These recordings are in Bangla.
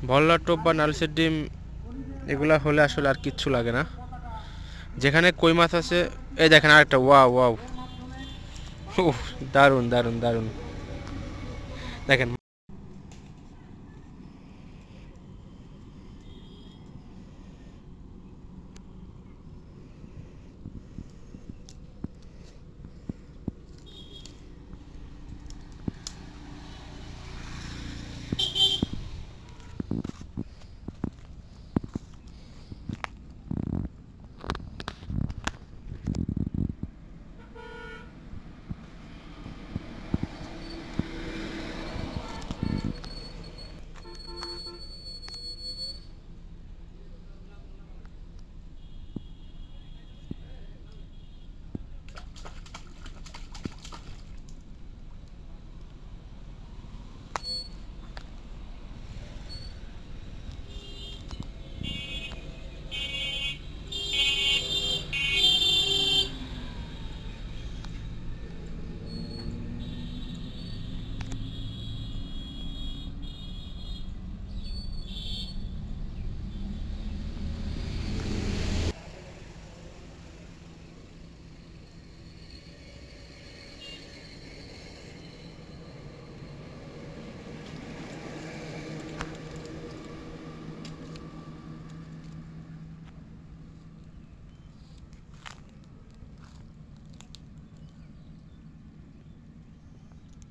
ভল্লার টোপ বা নালসের ডিম এগুলা হলে আসলে আর কিচ্ছু লাগে না। যেখানে কই মাছ আছে, এই দেখেন আরেকটা, ওয়াও ওয়াও, উফ, দারুণ দারুণ দারুণ। দেখেন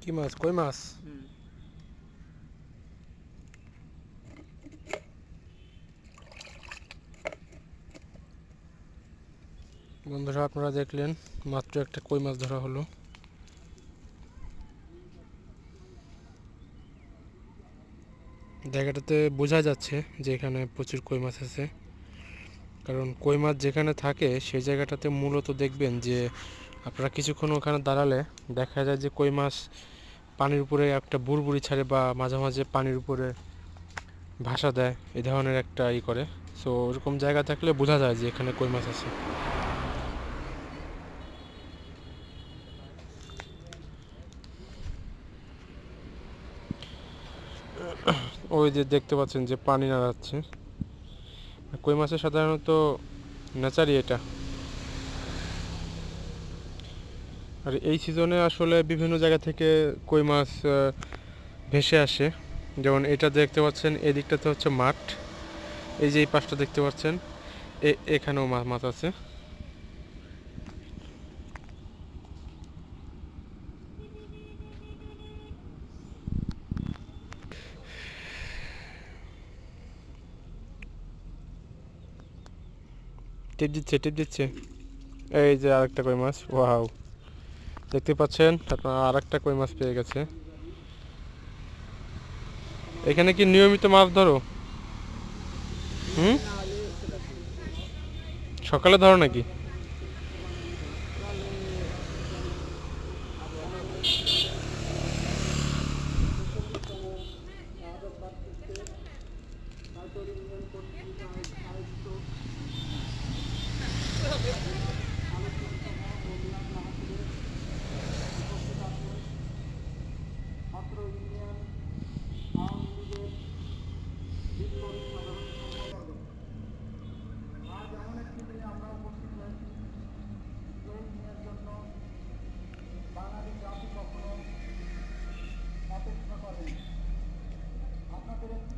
কি মাছ? কই মাছ। বন্ধুরা আপনারা দেখলেন মাত্র একটা কই মাছ ধরা হলো। জায়গাটাতে বোঝা যাচ্ছে যে এখানে প্রচুর কই মাছ আছে, কারণ কই মাছ যেখানে থাকে সেই জায়গাটাতে মূলত দেখবেন যে আপনারা কিছুক্ষণ ওখানে দাঁড়ালে দেখা যায় যে কই মাছ পানির উপরে একটা বুড়বুড়ি ছাড়ে বা মাঝে মাঝে পানির উপরে ভাসা দেয়, এই ধরনের একটা করে। সো ওরকম জায়গা থাকলে বোঝা যায় যে এখানে কই মাছ আছে। ওই যে দেখতে পাচ্ছেন যে পানি নাড়াচ্ছে, কই মাছের সাধারণত নেচারই এটা। আর এই সিজনে আসলে বিভিন্ন জায়গা থেকে কই মাছ ভেসে আসে। যেমন এটা দেখতে পাচ্ছেন, এই দিকটাতে হচ্ছে মাঠ, এই যে এই পাশটা দেখতে পাচ্ছেন, এখানেও মাছ আছে। টিপ দিচ্ছে টিপ দিচ্ছে, এই যে আরেকটা কই মাছ, ওয়াও, দেখতে পাচ্ছেন আপনার আরেকটা কই মাছ পেয়ে গেছে। এখানে কি নিয়মিত মাছ ধরো? হুম, সকালে ধরো নাকি?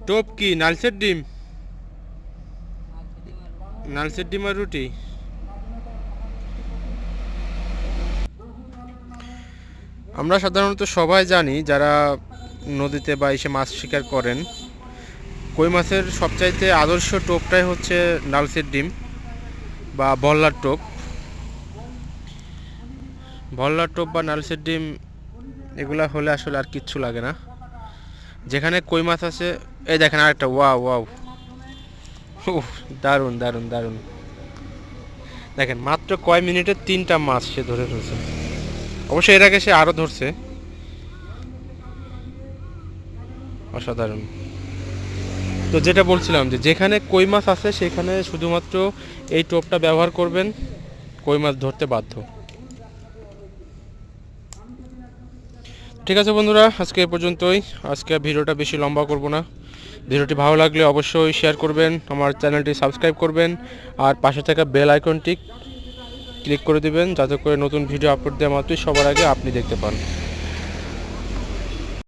টোপ কি নালসের ডিম? নালসের ডিম আর রুটি। আমরা সাধারণত সবাই জানি যারা নদীতে বা এসে মাছ শিকার করেন, কই মাছের সবচাইতে আদর্শ টোপটাই হচ্ছে নালসের ডিম বা ভল্লার টোপ। ভল্লার টোপ বা নালসের ডিম এগুলা হলে আসলে আর কিচ্ছু লাগে না। যেখানে কই মাছ আছে, এই দেখেন আরেকটা, ওয়াও ওয়াও, উফ, দারুণ দারুণ দারুণ। দেখেন মাত্র কয় মিনিটে 3টা মাছ সে ধরে ফেলছে। অবশ্যই এর আগে সে আরও ধরছে। অসাধারণ। তো যেটা বলছিলাম যে যেখানে কই মাছ আছে সেখানে শুধুমাত্র এই টোপটা ব্যবহার করবেন, কই মাছ ধরতে বাধ্য। ঠিক আছে বন্ধুরা, আজকে এ পর্যন্তই। আজকে ভিডিওটা বেশি লম্বা করব না, ভিডিওটি ভালো লাগলে অবশ্যই শেয়ার করবেন, আমার চ্যানেলটি সাবস্ক্রাইব করবেন আর পাশে থাকা বেল আইকনটি ক্লিক করে দিবেন যাতে করে নতুন ভিডিও আপলোড দেওয়া মাত্রই সবার আগে আপনি দেখতে পান।